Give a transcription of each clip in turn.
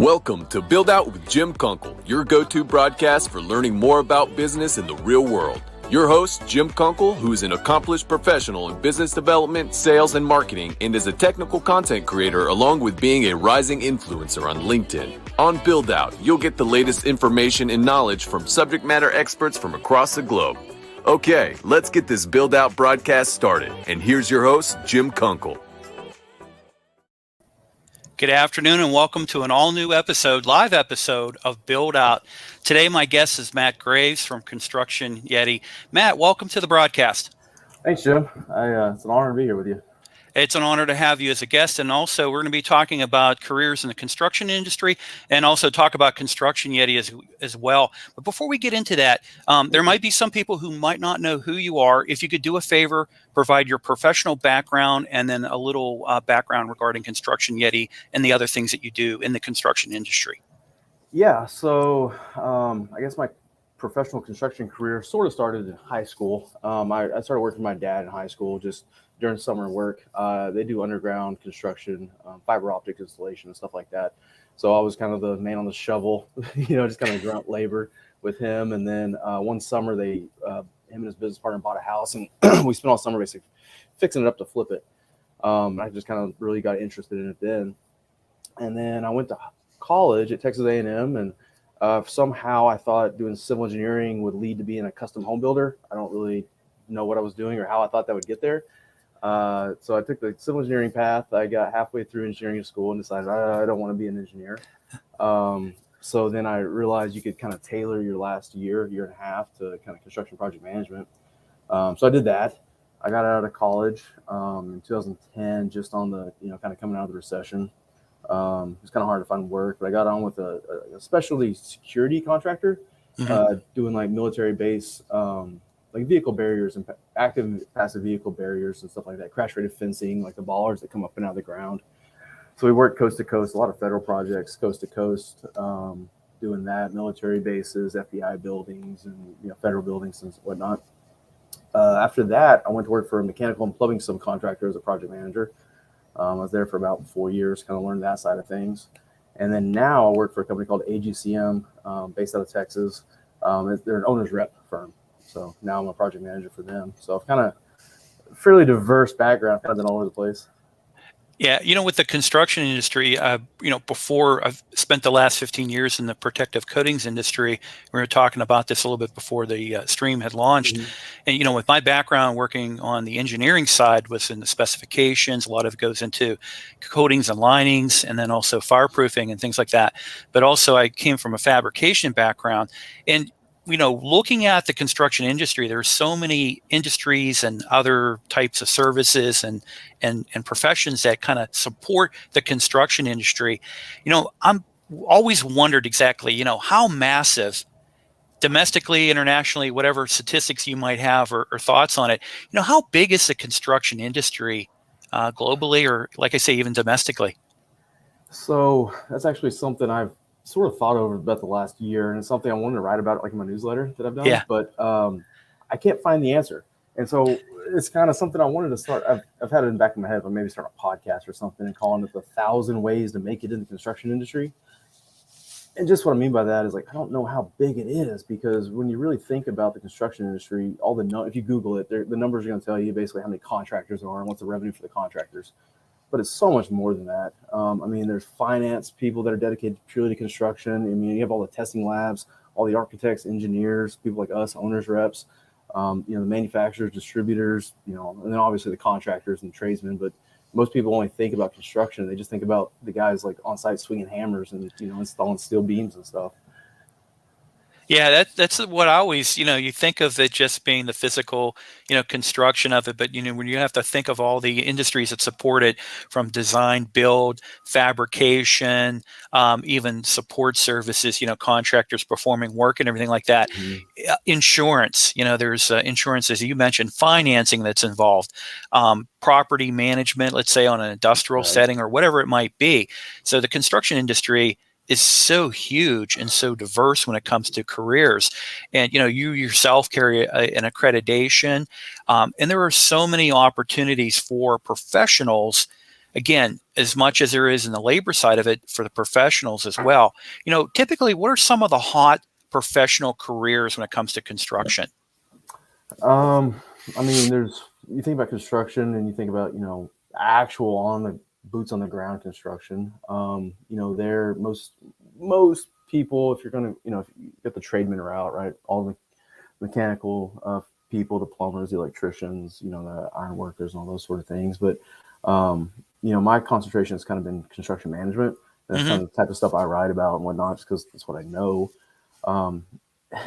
Welcome to Build Out with Jim Kunkel, your go-to broadcast for learning more about business in the real world. Your host, Jim Kunkel, who is an accomplished professional in business development, sales, and marketing, and is a technical content creator along with being a rising influencer on LinkedIn. On Build Out, you'll get the latest information and knowledge from subject matter experts from across the globe. Okay, let's get this Build Out broadcast started. And here's your host, Jim Kunkel. Good afternoon and welcome to an all-new live episode of Build Out. Today my guest is Matt Graves from Construction Yeti. Matt, welcome to the broadcast. Thanks, Jim. It's an honor to be here with you. It's an honor to have you as a guest, and also we're going to be talking about careers in the construction industry and also talk about Construction Yeti as well. But before we get into that, there might be some people who might not know who you are. If you could do a favor, provide your professional background and then a little background regarding Construction Yeti and the other things that you do in the construction industry. Yeah, so I guess my professional construction career sort of started in high school. I started working with my dad in high school just during summer work. They do underground construction, fiber optic installation and stuff like that. So I was kind of the man on the shovel, just kind of grunt labor with him. And then one summer him and his business partner bought a house, and we spent all summer basically fixing it up to flip it. I just kind of really got interested in it then. And then I went to college at Texas A&M, and somehow I thought doing civil engineering would lead to being a custom home builder. I don't really know what I was doing or how I thought that would get there. So I took the civil engineering path. I got halfway through engineering school and decided I don't want to be an engineer. So then I realized you could kind of tailor your last year and a half to kind of construction project management. So I did that. I got out of college in 2010, just on the, kind of coming out of the recession. It was kind of hard to find work, but I got on with a specialty security contractor, doing like military base, like vehicle barriers and active and passive vehicle barriers and stuff like that, crash rated fencing, like the ballers that come up and out of the ground. So we worked coast to coast, a lot of federal projects, coast to coast, doing that, military bases, FBI buildings, and federal buildings and whatnot. After that, I went to work for a mechanical and plumbing subcontractor as a project manager. I was there for about 4 years, kind of learned that side of things. And then now I work for a company called AGCM, based out of Texas. They're an owner's rep firm. So now I'm a project manager for them. So I've kind of fairly diverse background, kind of been all over the place. Yeah, with the construction industry, before I've spent the last 15 years in the protective coatings industry. We were talking about this a little bit before the stream had launched. Mm-hmm. And, with my background working on the engineering side was in the specifications. A lot of it goes into coatings and linings and then also fireproofing and things like that. But also I came from a fabrication background. And looking at the construction industry, there's so many industries and other types of services and professions that kind of support the construction industry. I'm always wondered exactly, how massive domestically, internationally, whatever statistics you might have or thoughts on it, how big is the construction industry globally, or like I say, even domestically? So that's actually something I've sort of thought over about the last year, and it's something I wanted to write about, like in my newsletter that I've done. Yeah. But I can't find the answer, and so it's kind of something I wanted to start. I've had it in the back of my head, but maybe start a podcast or something and calling it the 1,000 ways to make it in the construction industry. And just what I mean by that is, like, I don't know how big it is, because when you really think about the construction industry, if you Google it, the numbers are going to tell you basically how many contractors there are and what's the revenue for the contractors. But it's so much more than that. There's finance people that are dedicated purely to construction. You have all the testing labs, all the architects, engineers, people like us, owners, reps, the manufacturers, distributors, and then obviously the contractors and tradesmen. But most people only think about construction. They just think about the guys like on site swinging hammers and, installing steel beams and stuff. Yeah, that's what I always, you think of it just being the physical, construction of it. But, when you have to think of all the industries that support it, from design, build, fabrication, even support services, contractors performing work and everything like that. Mm-hmm. Insurance, there's insurance, as you mentioned, financing that's involved, property management, let's say on an industrial setting or whatever it might be. So the construction industry is so huge and so diverse when it comes to careers. And, you yourself carry an accreditation. And there are so many opportunities for professionals again, as much as there is in the labor side of it for the professionals as well, typically what are some of the hot professional careers when it comes to construction? I mean, you think about construction and you think about, actual on the boots on the ground construction. There most people, if you're going to, if you get the tradesman route, right, all the mechanical people, the plumbers, the electricians, the iron workers, and all those sort of things. But, my concentration has kind of been construction management. That's kind of the type of stuff I write about and whatnot, just because that's what I know.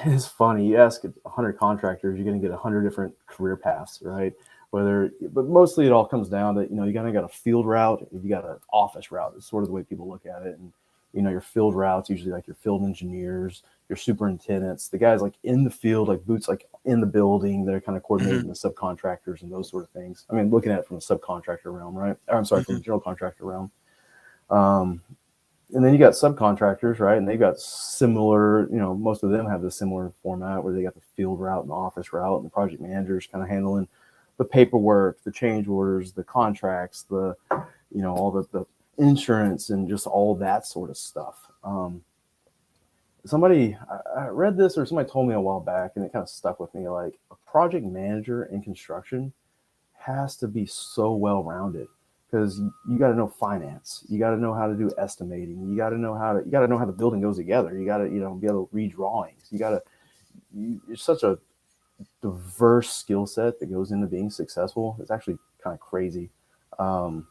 It's funny. You ask 100 contractors, you're going to get 100 different career paths, right? But mostly it all comes down that, you got a field route, you got an office route. It's sort of the way people look at it. And, your field routes, usually like your field engineers, your superintendents, the guys like in the field, like boots, like in the building, they're kind of coordinating the subcontractors and those sort of things. I mean, looking at it from a subcontractor realm, right? Or, I'm sorry, from the general contractor realm. And then you got subcontractors, right? And they've got similar, most of them have the similar format where they got the field route and the office route, and the project managers kind of handling the paperwork, the change orders, the contracts, the, all the insurance and just all that sort of stuff. I read this, or somebody told me a while back, and it kind of stuck with me. Like, a project manager in construction has to be so well-rounded, because you got to know finance, you got to know how to do estimating, you got to know how the building goes together, you got to be able to read drawings, it's such a diverse skill set that goes into being successful. It's actually kind of crazy. And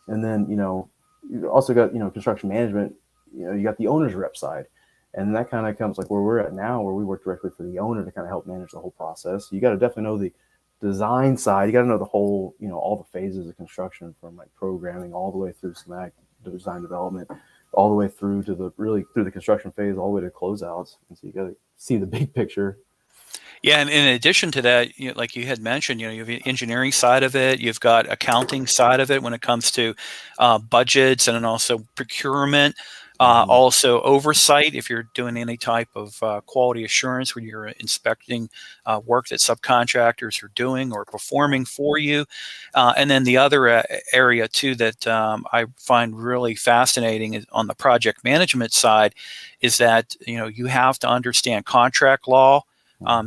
then you also got construction management. You got the owner's rep side, and that kind of comes like where we're at now, where we work directly for the owner to kind of help manage the whole process. You got to definitely know the design side. You got to know the whole, all the phases of construction, from like programming all the way through schematic design development, all the way through to through the construction phase, all the way to closeouts. And so you got to see the big picture. Yeah, and in addition to that, like you had mentioned, you have the engineering side of it, you've got accounting side of it when it comes to budgets, and then also procurement, also oversight if you're doing any type of quality assurance when you're inspecting work that subcontractors are doing or performing for you. And then the other area too that I find really fascinating is on the project management side is that you have to understand contract law.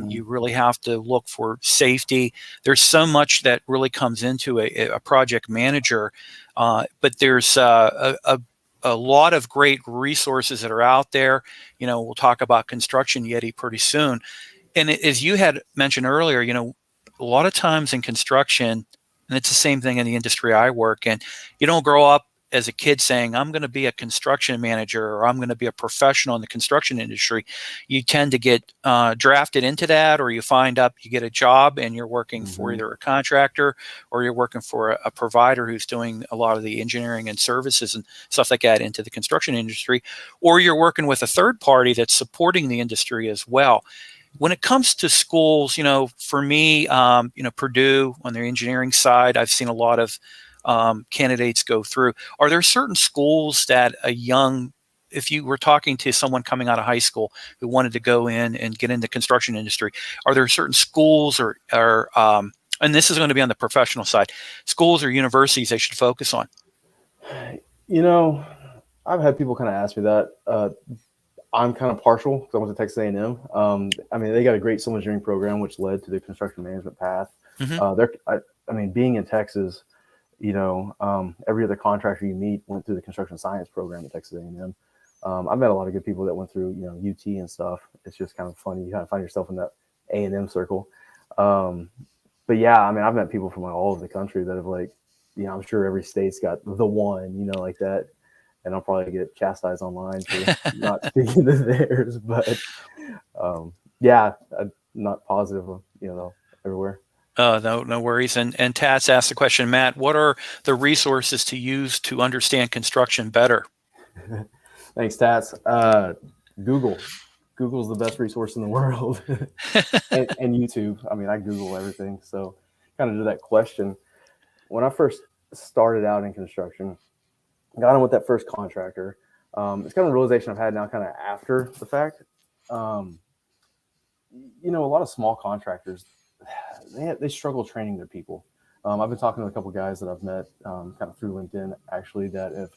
You really have to look for safety. There's so much that really comes into a project manager, but there's a lot of great resources that are out there. We'll talk about Construction Yeti pretty soon. And as you had mentioned earlier, a lot of times in construction, and it's the same thing in the industry I work in, you don't grow up as a kid saying, I'm going to be a construction manager or I'm going to be a professional in the construction industry. You tend to get drafted into that, or you get a job and you're working for either a contractor or you're working for a provider who's doing a lot of the engineering and services and stuff like that into the construction industry, or you're working with a third party that's supporting the industry as well. When it comes to schools, for me, Purdue on their engineering side, I've seen a lot of candidates go through. Are there certain schools that if you were talking to someone coming out of high school who wanted to go in and get in the construction industry, are there certain schools or and this is going to be on the professional side, schools or universities they should focus on? I've had people kind of ask me that. I'm kind of partial because I went to Texas A&M. I mean, they got a great civil engineering program, which led to the construction management path. Being in Texas, every other contractor you meet went through the construction science program at Texas A&M. I've met a lot of good people that went through, UT and stuff. It's just kind of funny. You kind of find yourself in that A&M circle. But yeah, I've met people from all over the country that have I'm sure every state's got the one, like that. And I'll probably get chastised online for not speaking to theirs. But yeah, I'm not positive, everywhere. No worries. And Tats asked the question, Matt, what are the resources to use to understand construction better? Thanks, Tats. Google. Google's the best resource in the world. and YouTube. I Google everything. So kind of to that question, when I first started out in construction, got on with that first contractor. It's kind of a realization I've had now kind of after the fact. A lot of small contractors, they struggle training their people. I've been talking to a couple guys that I've met kind of through LinkedIn, actually, that if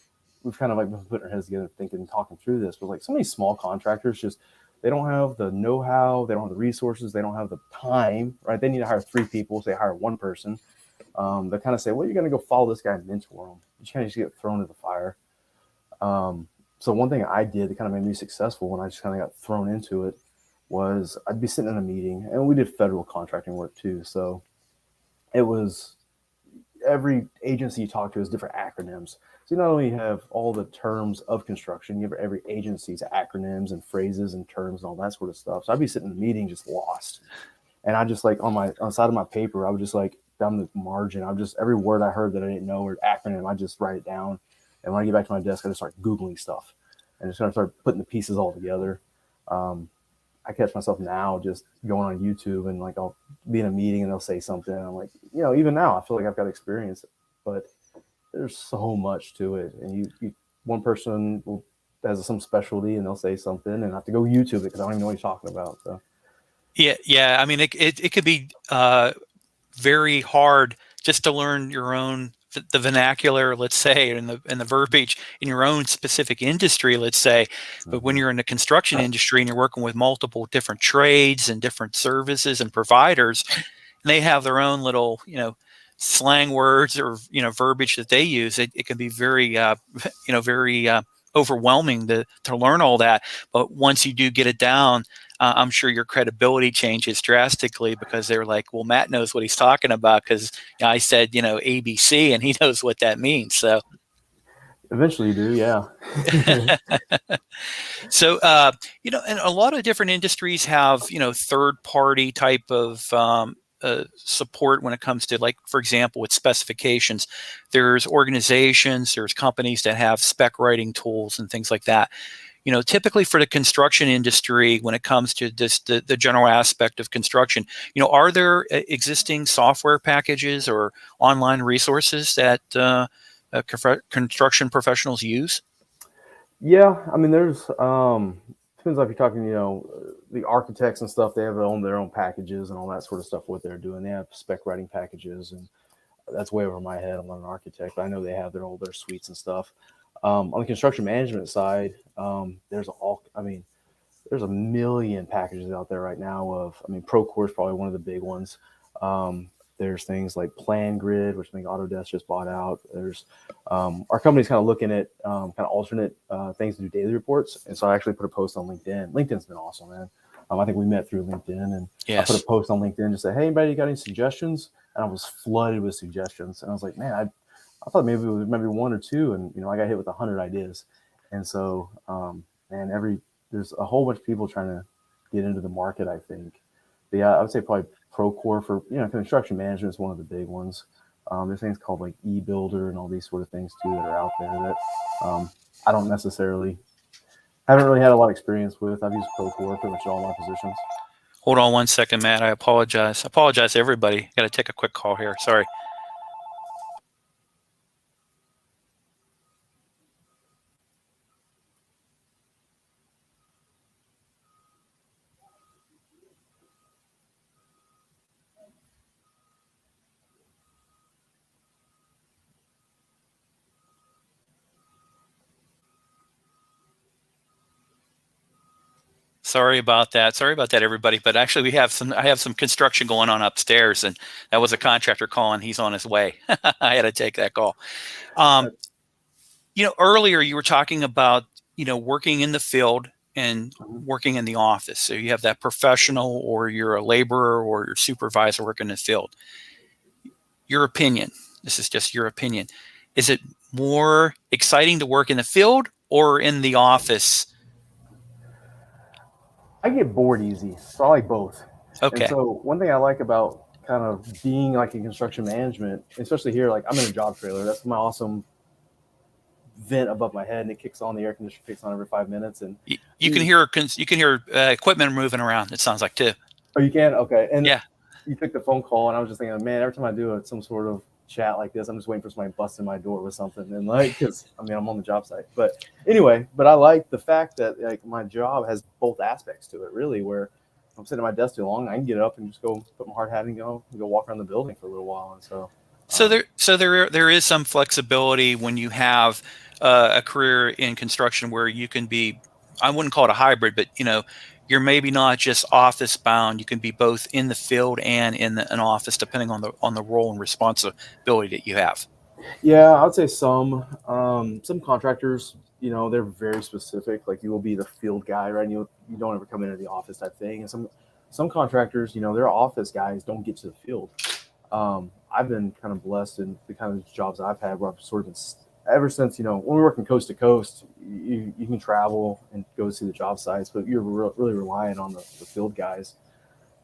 we've kind of like been putting our heads together, thinking, talking through this, but like so many small contractors just, they don't have the know-how, they don't have the resources, they don't have the time, right? They need to hire 3 people, so they hire 1 person. They kind of say, well, you're going to go follow this guy and mentor him. You kind of just get thrown into the fire. So one thing I did that kind of made me successful when I just kind of got thrown into it was I'd be sitting in a meeting, and we did federal contracting work too. So it was every agency you talk to has different acronyms. So you not only have all the terms of construction, you have every agency's acronyms and phrases and terms and all that sort of stuff. So I'd be sitting in a meeting just lost. And I just like on the side of my paper, I would just like down the margin, I would just, every word I heard that I didn't know or acronym, I just write it down. And when I get back to my desk, I just start Googling stuff and just kind of start putting the pieces all together. I catch myself now just going on YouTube and like I'll be in a meeting and they'll say something. And I'm like, even now I feel like I've got experience, but there's so much to it. And you one person has some specialty and they'll say something and I have to go YouTube it because I don't even know what he's talking about. So Yeah. I mean, it could be very hard just to learn your own the vernacular, let's say, and the verbiage in your own specific industry, let's say. But when you're in the construction industry and you're working with multiple different trades and different services and providers, and they have their own little, slang words or verbiage that they use, it can be very, very overwhelming to learn all that. But once you do get it down, I'm sure your credibility changes drastically because they're like, well, Matt knows what he's talking about because I said, ABC and he knows what that means. So eventually you do. Yeah. So, and a lot of different industries have, third party type of support when it comes to, like, for example, with specifications. There's organizations, there's companies that have spec writing tools and things like that. Typically for the construction industry, when it comes to this, the general aspect of construction, are there existing software packages or online resources that construction professionals use? Yeah. I mean, there's, depends if you're talking, the architects and stuff, they have their own packages and all that sort of stuff, what they're doing. They have spec writing packages and that's way over my head. I'm not an architect, but I know they have their suites and stuff. On the construction management side, there's a million packages out there right now Procore is probably one of the big ones. There's things like Plan Grid, which I think Autodesk just bought out. There's our company's kind of looking at kind of alternate things to do daily reports. And so I actually put a post on LinkedIn. LinkedIn's been awesome, man. I think we met through LinkedIn and Yes. I put a post on LinkedIn just say, hey, anybody got any suggestions? And I was flooded with suggestions. And I was like, man, I thought maybe it was maybe 1 or 2. And, I got hit with 100 ideas. And so, there's a whole bunch of people trying to get into the market, I think. But yeah, I would say probably Procore for, construction management is one of the big ones. There's things called like eBuilder and all these sort of things too that are out there that I haven't really had a lot of experience with. I've used Procore pretty much in all my positions. Hold on 1 second, Matt. I apologize. I apologize to everybody. Got to take a quick call here. Sorry. Sorry about that, everybody. But actually, I have some construction going on upstairs, and that was a contractor calling. He's on his way. I had to take that call. Earlier you were talking about, working in the field and working in the office. So you have that professional, or you're a laborer, or your supervisor working in the field. Your opinion. This is just your opinion. Is it more exciting to work in the field or in the office? I get bored easy, so I like both. Okay. And so one thing I like about kind of being like in construction management, especially here, like I'm in a job trailer. That's my awesome vent above my head, and it kicks on. The air conditioner kicks on every 5 minutes, and you can hear equipment moving around. It sounds like too. Oh, you can? Okay. And yeah, you took the phone call, and I was just thinking, man, every time I do some sort of chat like this, I'm just waiting for somebody busting my door with something, and because I'm on the job site. But anyway, I like the fact that like my job has both aspects to it, really, where if I'm sitting at my desk too long, I can get up and just go put my hard hat and go walk around the building for a little while, and so So there is some flexibility when you have a career in construction where you can be, I wouldn't call it a hybrid, but you're maybe not just office bound. You can be both in the field and in an office, depending on the role and responsibility that you have. Yeah, I would say some contractors, they're very specific. Like you will be the field guy, right? And you don't ever come into the office type thing. And some contractors, their office guys don't get to the field. I've been kind of blessed in the kind of jobs I've had where I've sort of been ever since, when we're working coast to coast, you can travel and go see the job sites, but you're really relying on the field guys.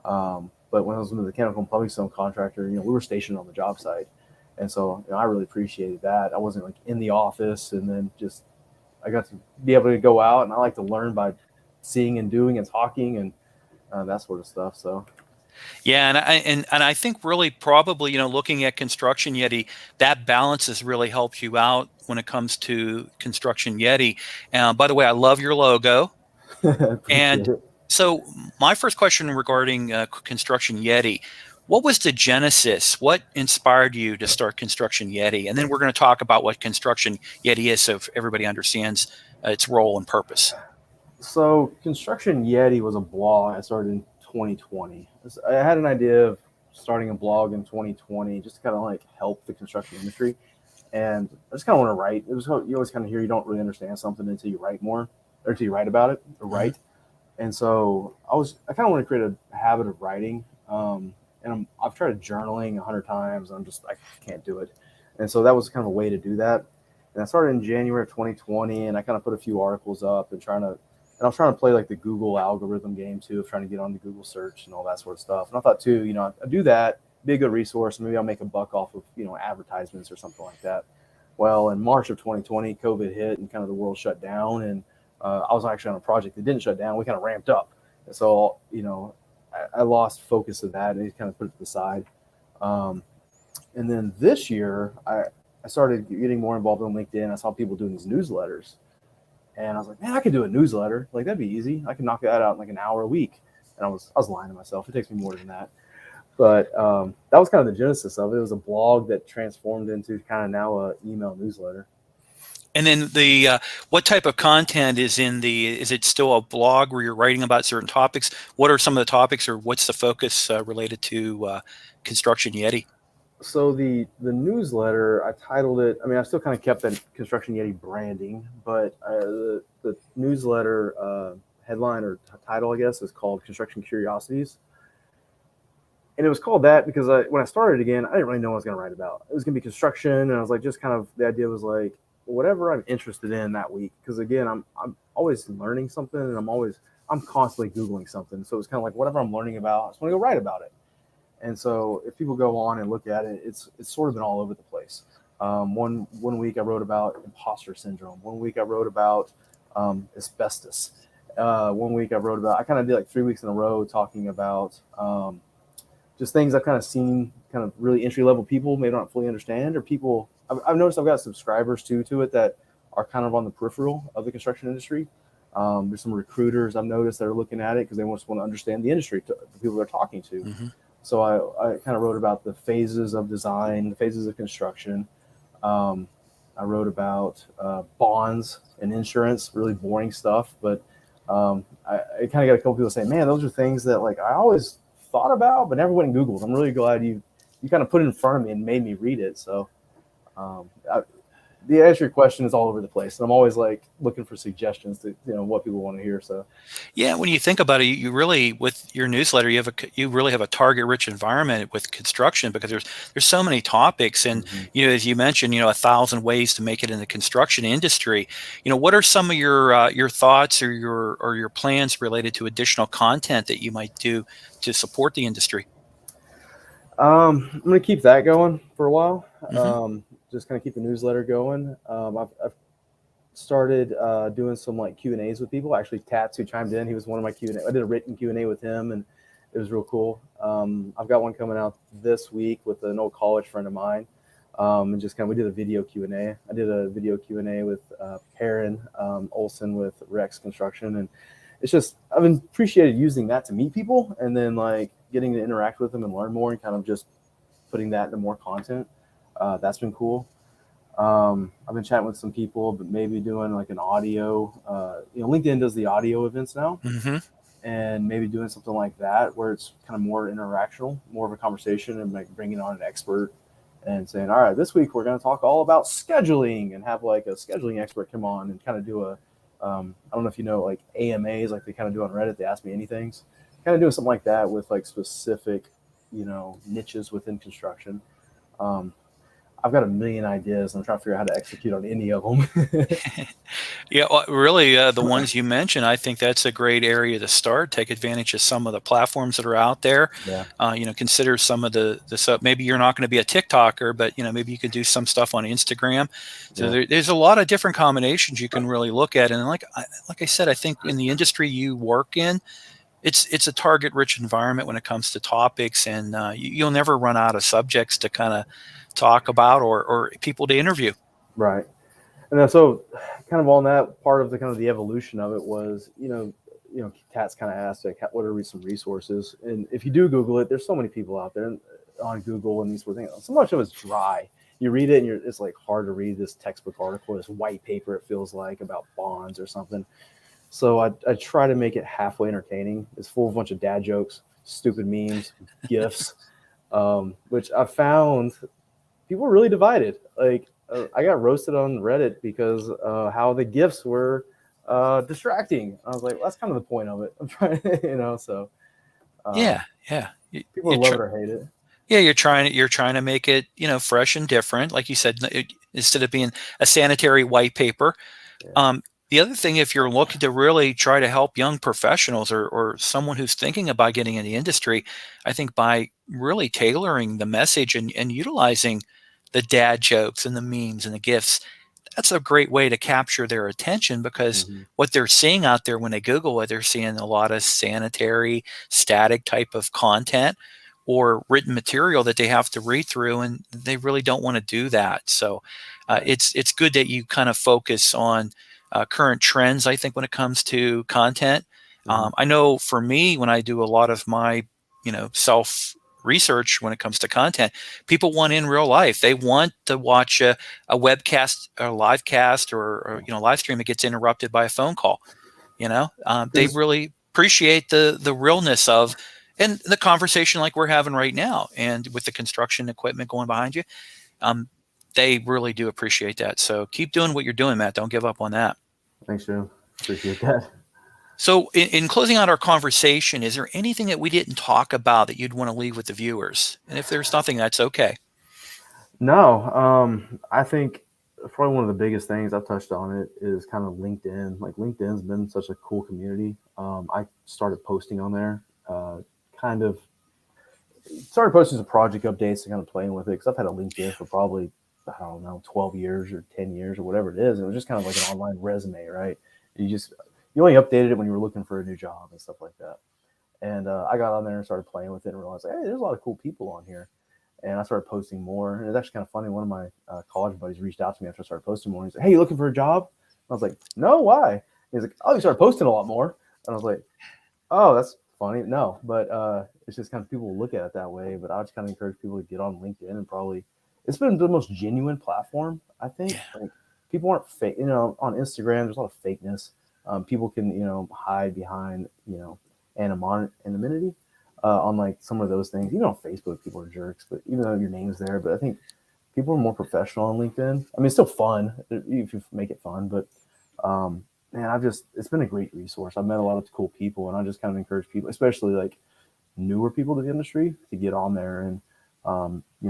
But when I was in the mechanical and public zone contractor, we were stationed on the job site. And so I really appreciated that. I wasn't like in the office, and then I got to be able to go out, and I like to learn by seeing and doing and talking and that sort of stuff. So. Yeah, and I think really probably looking at Construction Yeti, that balance has really helped you out when it comes to Construction Yeti. By the way, I love your logo. Appreciate And it. so my first question regarding Construction Yeti, what was the genesis? What inspired you to start Construction Yeti? And then we're going to talk about what Construction Yeti is, so if everybody understands its role and purpose. So Construction Yeti was a blog I started in 2020. I had an idea of starting a blog in 2020 just to kind of like help the construction industry. And I just kind of want to write. It was, you always kind of hear you don't really understand something until you write more, or until you write about it or write. And so I kind of want to create a habit of writing. And I've tried journaling 100 times. And I can't do it. And so that was kind of a way to do that. And I started in January of 2020, and I kind of put a few articles up and I was trying to play like the Google algorithm game too, of trying to get on the Google search and all that sort of stuff. And I thought too, I'd do that, be a good resource, and maybe I'll make a buck off of, advertisements or something like that. Well, in March of 2020, COVID hit and kind of the world shut down. And I was actually on a project that didn't shut down. We kind of ramped up. And so, I lost focus of that and kind of put it to the side. And then this year, I started getting more involved on LinkedIn. I saw people doing these newsletters. And I was like, man, I could do a newsletter. Like, that'd be easy. I can knock that out in like an hour a week. And I was lying to myself. It takes me more than that. But that was kind of the genesis of it. It was a blog that transformed into kind of now a email newsletter. And then what type of content is is it still a blog where you're writing about certain topics? What are some of the topics, or what's the focus related to Construction Yeti? So the newsletter, I titled it, I still kind of kept that Construction Yeti branding, but the newsletter headline or title, I guess, is called Construction Curiosities. And it was called that because when I started again, I didn't really know what I was going to write about. It was going to be construction, and I was like, just kind of, the idea was like, whatever I'm interested in that week. Because again, I'm always learning something, and I'm constantly Googling something. So it's kind of like, whatever I'm learning about, I just want to go write about it. And so if people go on and look at it, it's sort of been all over the place. One week I wrote about imposter syndrome. One week I wrote about asbestos. One week I kind of did like 3 weeks in a row talking about just things I've kind of seen, kind of really entry level people may not fully understand, or people I've noticed I've got subscribers to it that are kind of on the peripheral of the construction industry. There's some recruiters I've noticed that are looking at it because they just want to understand the industry, the people they're talking to. Mm-hmm. So I kind of wrote about the phases of design, the phases of construction. I wrote about bonds and insurance, really boring stuff. But I kind of got a couple people saying, man, those are things that like I always thought about, but never went and Googled. I'm really glad you kind of put it in front of me and made me read it. So the answer to your question is all over the place. And I'm always like looking for suggestions to, what people want to hear. So, yeah, when you think about it, you really, with your newsletter, you really have a target rich environment with construction, because there's so many topics. And, mm-hmm. As you mentioned, 1,000 ways to make it in the construction industry. What are some of your thoughts or your plans related to additional content that you might do to support the industry? I'm going to keep that going for a while. Mm-hmm. Just kind of keep the newsletter going. I've started doing some like Q&As with people. Actually, Tats, who chimed in, he was one of my Q&A. I did a written Q&A with him, and it was real cool. I've got one coming out this week with an old college friend of mine. And just kind of, we did a video Q&A. I did a video Q&A with Perrin Olson with Rex Construction. And it's just, I've appreciated using that to meet people, and then like getting to interact with them and learn more, and kind of just putting that into more content. That's been cool. I've been chatting with some people, but maybe doing like an audio. LinkedIn does the audio events now, Mm-hmm. and maybe doing something like that where it's kind of more interactional, more of a conversation, and like bringing on an expert and saying, all right, this week we're going to talk all about scheduling, and have like a scheduling expert come on and kind of do a, I don't know if you know, like AMAs, like they kind of do on Reddit. They ask me anything's kind of doing something like that with like specific, niches within construction. Um, I've got a million ideas. I'm trying to figure out how to execute on any of them. Yeah, well, really, the ones you mentioned, I think that's a great area to start. Take advantage of some of the platforms that are out there. Yeah. Consider some of the stuff. Maybe you're not going to be a TikToker, but maybe you could do some stuff on Instagram. So Yeah. there's a lot of different combinations you can really look at. And like I said, I think in the industry you work in, it's a target-rich environment when it comes to topics, and you'll never run out of subjects to kind of talk about or people to interview. Right. And then, so kind of on that part of the kind of the evolution of it was, Kat's kind of asked, like, what are some resources? And if you do Google it, there's so many people out there on Google and these sort of things. So much of it's dry. You read it and it's like hard to read this textbook article, this white paper, it feels like, about bonds or something. So I try to make it halfway entertaining. It's full of a bunch of dad jokes, stupid memes, GIFs, which I found people were really divided. Like, I got roasted on Reddit because how the GIFs were distracting. I was like, well, that's kind of the point of it. I'm trying, so Yeah. people love it or hate it. Yeah, you're trying to make it, fresh and different. Like you said, instead of being a sanitary white paper. Yeah. The other thing, if you're looking to really try to help young professionals or someone who's thinking about getting in the industry, I think by really tailoring the message and utilizing the dad jokes and the memes and the GIFs, that's a great way to capture their attention, because Mm-hmm. what they're seeing out there when they Google it, they're seeing a lot of sanitary, static type of content or written material that they have to read through, and they really don't want to do that. So Right. it's good that you kind of focus on current trends, I think, when it comes to content. Mm-hmm. I know for me, when I do a lot of my, self research when it comes to content, people want in real life. They want to watch a webcast, a live cast, or live stream that gets interrupted by a phone call. They really appreciate the realness of and the conversation like we're having right now, and with the construction equipment going behind you. They really do appreciate that. So keep doing what you're doing, Matt. Don't give up on that. Thanks, Jim. Appreciate that. So in closing out our conversation, is there anything that we didn't talk about that you'd want to leave with the viewers? And if there's nothing, that's okay. No, I think probably one of the biggest things I've touched on it is kind of LinkedIn. Like, LinkedIn's been such a cool community. I started posting on there, kind of started posting some project updates and kind of playing with it, because I've had a LinkedIn for probably, I don't know, 12 years or 10 years or whatever it is. It was just kind of like an online resume, right? You only updated it when you were looking for a new job and stuff like that. And I got on there and started playing with it and realized, hey, there's a lot of cool people on here. And I started posting more. And it's actually kind of funny. One of my college buddies reached out to me after I started posting more. He's like, hey, you looking for a job? And I was like, no, why? And he's like, oh, you started posting a lot more. And I was like, oh, that's funny. No, but it's just kind of people look at it that way. But I would just kind of encourage people to get on LinkedIn, and probably it's been the most genuine platform, I think. Like, people aren't fake. On Instagram, there's a lot of fakeness. People can, hide behind, anonymity on like some of those things. Even on Facebook, people are jerks, but even though your name's there, but I think people are more professional on LinkedIn. I mean, it's still fun if you make it fun, but man, it's been a great resource. I've met a lot of cool people, and I just kind of encourage people, especially like newer people to the industry, to get on there and,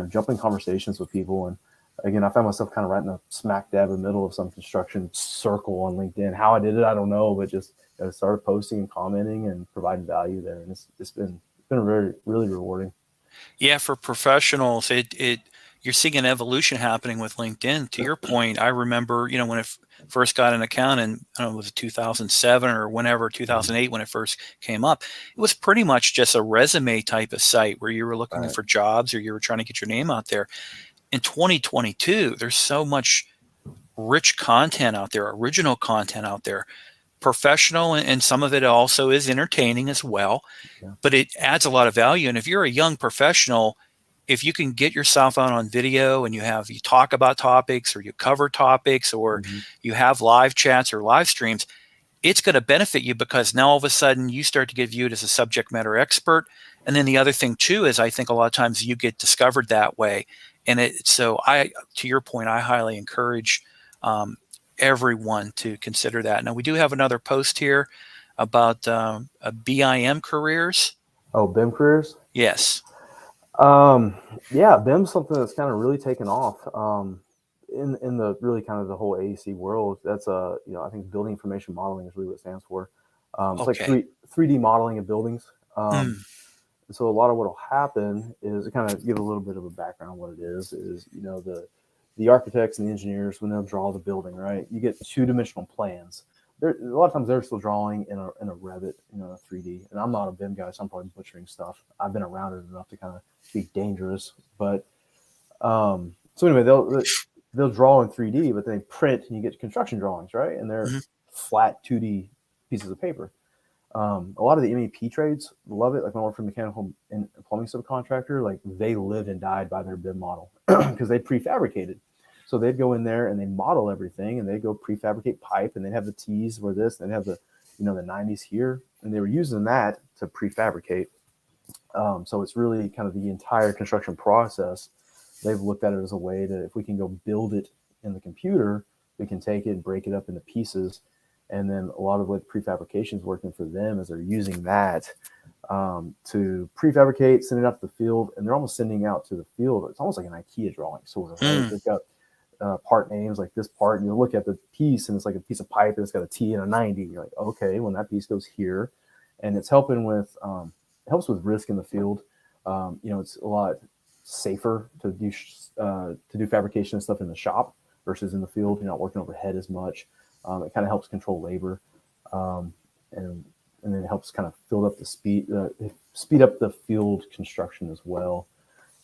jump in conversations with people. And again, I found myself kind of right in the smack dab in the middle of some construction circle on LinkedIn. How I did it, I don't know, but just started posting and commenting and providing value there. And it's been very, really rewarding. Yeah, for professionals, you're seeing an evolution happening with LinkedIn. To your point, I remember, when it first got an account in, I don't know, was it 2007 or whenever, 2008, when it first came up, it was pretty much just a resume type of site where you were looking for jobs or you were trying to get your name out there. In 2022, there's so much rich content out there, original content out there, professional, and some of it also is entertaining as well, but it adds a lot of value. And if you're a young professional, if you can get yourself out on video and you talk about topics or you cover topics or Mm-hmm. you have live chats or live streams, it's going to benefit you because now all of a sudden you start to get viewed as a subject matter expert. And then the other thing too is I think a lot of times you get discovered that way. And to your point, I highly encourage everyone to consider that. Now we do have another post here about BIM careers. Oh, BIM careers? Yes. Yeah, BIM's something that's kind of really taken off. In the really kind of the whole AEC world. That's I think building information modeling is really what it stands for. It's Okay. like 3D modeling of buildings. Mm. So a lot of what will happen is to kind of give a little bit of a background on what it is the architects and the engineers, when they'll draw the building, right? You get 2-dimensional plans. A lot of times they're still drawing in a Revit, a 3D. And I'm not a BIM guy, so I'm probably butchering stuff. I've been around it enough to kind of be dangerous. But so anyway, they'll draw in 3D, but then they print and you get construction drawings, right? And they're flat 2D pieces of paper. A lot of the MEP trades love it. Like when I work for a mechanical and plumbing subcontractor, like they lived and died by their BIM model because they prefabricated. So they'd go in there and they model everything and they'd go prefabricate pipe and they'd have the T's where this, and they'd have the 90s here. And they were using that to prefabricate. So it's really kind of the entire construction process. They've looked at it as a way to, if we can go build it in the computer, we can take it and break it up into pieces. And then a lot of what prefabrication is working for them is they're using that to prefabricate, send it out to the field, and they're almost sending out to the field. It's almost like an IKEA drawing, sort of. Right? They've got part names like this part, and you look at the piece, and it's like a piece of pipe, and it's got a T and a 90. You're like, okay, when that piece goes here, and it's helping with it helps with risk in the field. It's a lot safer to do fabrication and stuff in the shop versus in the field. You're not working overhead as much. It kind of helps control labor, and then it helps kind of build up the speed up the field construction as well.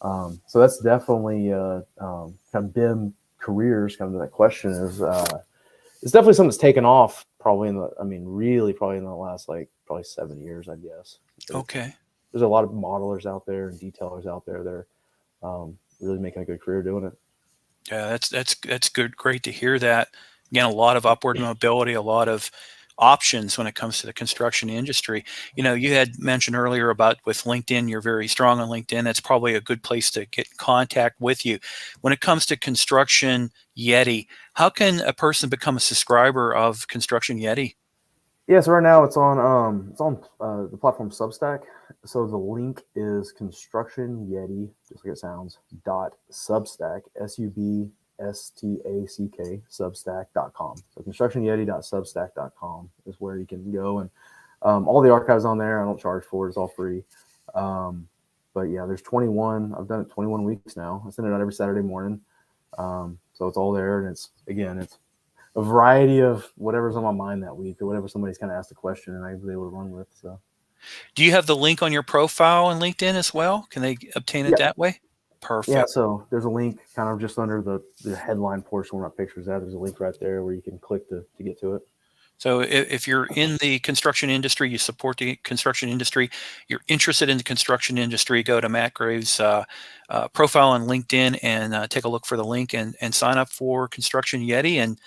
So that's definitely kind of BIM careers. Kind of that question is it's definitely something that's taken off. Probably really probably in the last probably 7 years, I guess. Okay. There's a lot of modelers out there and detailers out there that are really making a good career doing it. Yeah, that's good. Great to hear that. Again, a lot of upward mobility, a lot of options when it comes to the construction industry. You had mentioned earlier about with LinkedIn, you're very strong on LinkedIn. That's probably a good place to get in contact with you. When it comes to Construction Yeti, how can a person become a subscriber of Construction Yeti? Yeah, so right now it's on the platform Substack. So the link is Construction Yeti, just like it sounds, .substack, SUBSTACK, substack.com. So constructionyeti.substack.com is where you can go, and all the archives on there. I don't charge for it; it's all free. But yeah, there's 21. I've done it 21 weeks now. I send it out every Saturday morning, so it's all there, and it's a variety of whatever's on my mind that week or whatever somebody's kind of asked a question, and I was able to run with. So, do you have the link on your profile on LinkedIn as well? Can they obtain it that way? Perfect. Yeah, so there's a link kind of just under the headline portion where my picture's at. There's a link right there where you can click to get to it. So if you're in the construction industry, you support the construction industry, you're interested in the construction industry, go to Matt Graves' profile on LinkedIn and take a look for the link and sign up for Construction Yeti and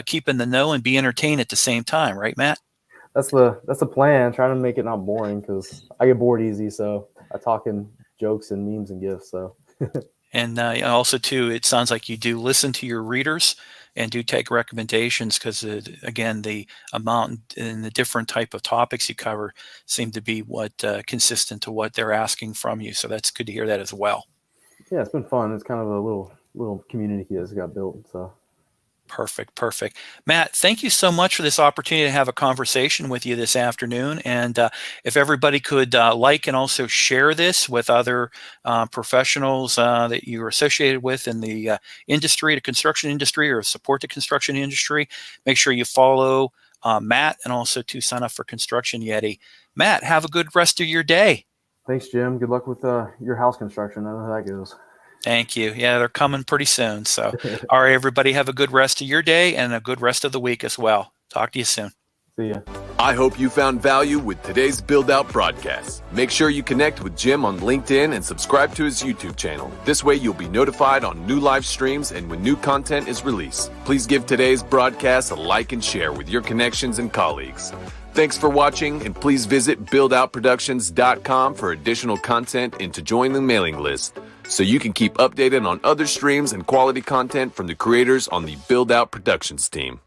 keep in the know and be entertained at the same time, right, Matt? That's the plan. Trying to make it not boring because I get bored easy. So I talk in jokes and memes and gifs. So. And also, too, it sounds like you do listen to your readers and do take recommendations because, again, the amount and the different type of topics you cover seem to be consistent to what they're asking from you. So that's good to hear that as well. Yeah, it's been fun. It's kind of a little community that's got built. So. Perfect. Matt, thank you so much for this opportunity to have a conversation with you this afternoon. And if everybody could like and also share this with other professionals that you're associated with in the industry, the construction industry, or support the construction industry, make sure you follow Matt and also to sign up for Construction Yeti. Matt, have a good rest of your day. Thanks, Jim. Good luck with your house construction. I don't know how that goes. Thank you. Yeah, they're coming pretty soon. So, all right, everybody, have a good rest of your day and a good rest of the week as well. Talk to you soon. See ya. I hope you found value with today's Build Out broadcast. Make sure you connect with Jim on LinkedIn and subscribe to his YouTube channel. This way you'll be notified on new live streams and when new content is released. Please give today's broadcast a like and share with your connections and colleagues. Thanks for watching, and please visit buildoutproductions.com for additional content and to join the mailing list so you can keep updated on other streams and quality content from the creators on the Build Out Productions team.